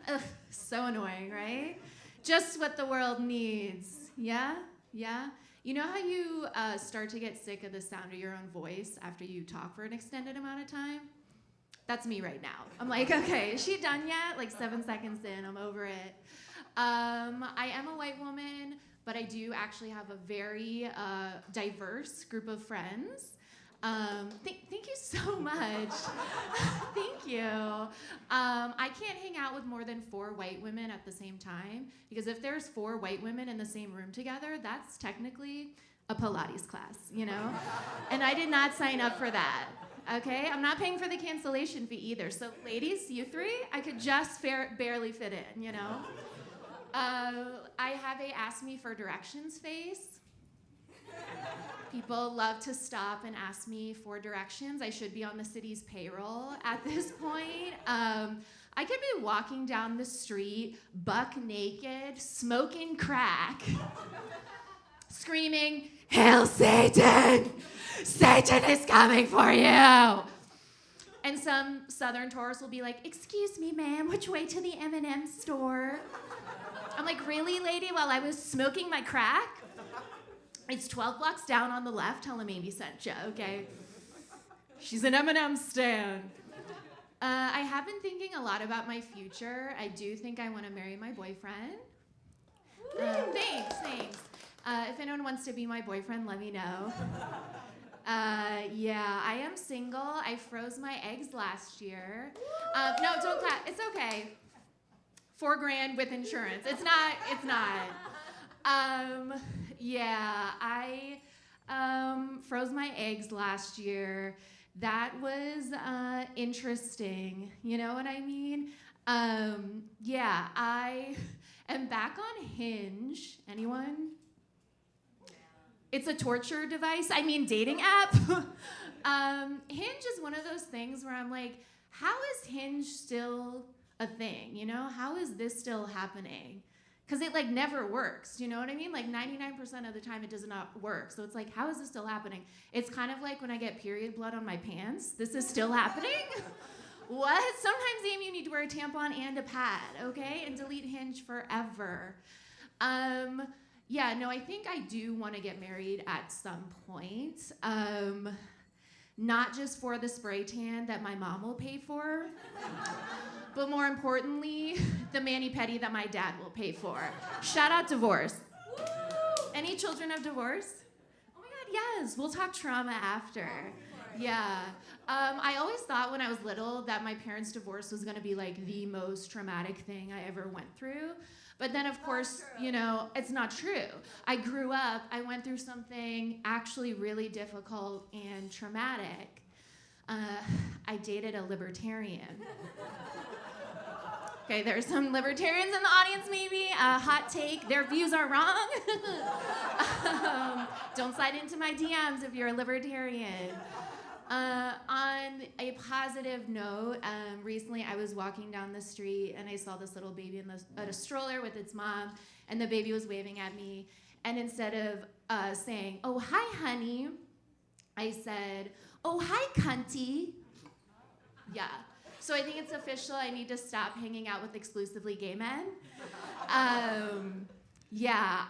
Ugh, so annoying, right? Just what the world needs. Yeah? Yeah? You know how you start to get sick of the sound of your own voice after you talk for an extended amount of time? That's me right now. I'm like, okay, is she done yet? Like 7 seconds in, I'm over it. I am a white woman, but I do actually have a very diverse group of friends. Thank you so much. Thank you. I can't hang out with more than 4 white women at the same time, because if there's 4 white women in the same room together, that's technically a Pilates class, you know? And I did not sign up for that. Okay, I'm not paying for the cancellation fee either. So ladies, you 3, I could just barely fit in, you know? I have a ask me for directions face. People love to stop and ask me for directions. I should be on the city's payroll at this point. I could be walking down the street, buck naked, smoking crack, screaming, "Hail Satan! Satan is coming for you!" And some southern tourist will be like, "Excuse me, ma'am, which way to the M&M store?" I'm like, "Really, lady, while I was smoking my crack? It's 12 blocks down on the left, tell him Amy sent you, okay?" She's an M&M stan. I have been thinking a lot about my future. I do think I want to marry my boyfriend. Thanks. If anyone wants to be my boyfriend, let me know. Yeah, I am single. I froze my eggs last year. No, don't clap. It's okay. $4,000 with insurance. It's not. Yeah, I froze my eggs last year. That was interesting. You know what I mean? Yeah, I am back on Hinge. Anyone? It's a torture device. I mean, dating app. Hinge is one of those things where I'm like, how is Hinge still a thing? You know, how is this still happening? Because it like never works. You know what I mean? Like 99% of the time it does not work. So it's like, how is this still happening? It's kind of like when I get period blood on my pants. This is still happening? What? Sometimes, Amy, you need to wear a tampon and a pad, okay? And delete Hinge forever. Yeah, no, I think I do want to get married at some point. Not just for the spray tan that my mom will pay for, but more importantly, the mani-pedi that my dad will pay for. Shout out divorce. Any children of divorce? Oh my God, yes. We'll talk trauma after. Yeah. I always thought when I was little that my parents' divorce was going to be like the most traumatic thing I ever went through. But then, of course, you know, it's not true. I grew up, I went through something actually really difficult and traumatic. I dated a libertarian. Okay, there's some libertarians in the audience maybe. Hot take, their views are wrong. Don't slide into my DMs if you're a libertarian. On a positive note, recently I was walking down the street and I saw this little baby in a stroller with its mom, and the baby was waving at me. And instead of saying, "Oh, hi, honey," I said, "Oh, hi, cunty." Yeah. So I think it's official. I need to stop hanging out with exclusively gay men. Yeah,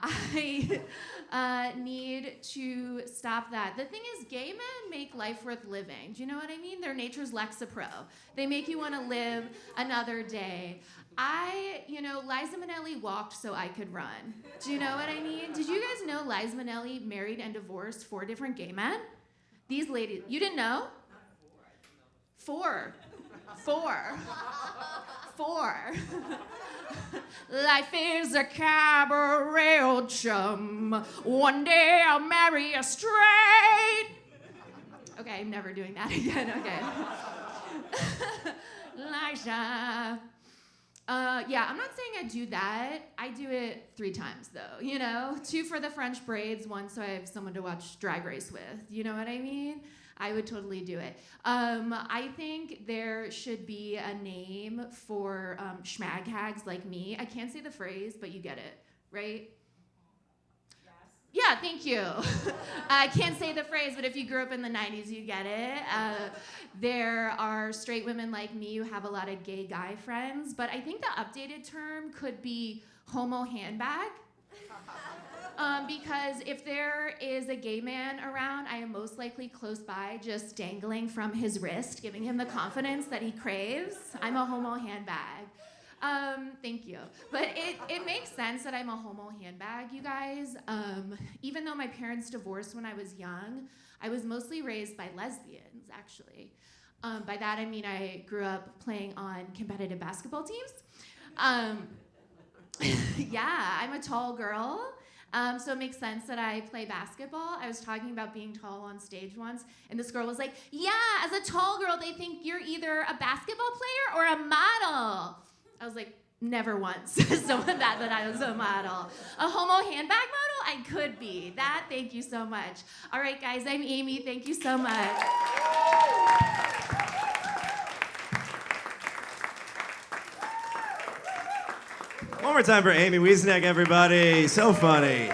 I need to stop that. The thing is, gay men make life worth living. Do you know what I mean? They're nature's Lexapro. They make you want to live another day. Liza Minnelli walked so I could run. Do you know what I mean? Did you guys know Liza Minnelli married and divorced 4 different gay men? These ladies, you didn't know? 4. Life is a cabaret, old chum. One day I'll marry a straight. Okay, I'm never doing that again. Okay. Liza. Yeah, I'm not saying I do that. I do it 3 times though, you know? 2 for the French braids, 1 so I have someone to watch Drag Race with. You know what I mean? I would totally do it. I think there should be a name for schmag hags like me. I can't say the phrase, but you get it, right? Yeah, thank you. I can't say the phrase, but if you grew up in the 90s, you get it. There are straight women like me who have a lot of gay guy friends, but I think the updated term could be homo handbag. Because if there is a gay man around, I am most likely close by, just dangling from his wrist, giving him the confidence that he craves. I'm a homo handbag. Thank you. But it makes sense that I'm a homo handbag, you guys. Even though my parents divorced when I was young, I was mostly raised by lesbians, actually. By that I mean I grew up playing on competitive basketball teams. Yeah, I'm a tall girl. So it makes sense that I play basketball. I was talking about being tall on stage once, and this girl was like, yeah, as a tall girl, they think you're either a basketball player or a model. I was like, never once someone that I was a model. A homo handbag model? I could be. That, thank you so much. All right, guys, I'm Amy. Thank you so much. One more time for Amy Wieseneck, everybody. So funny.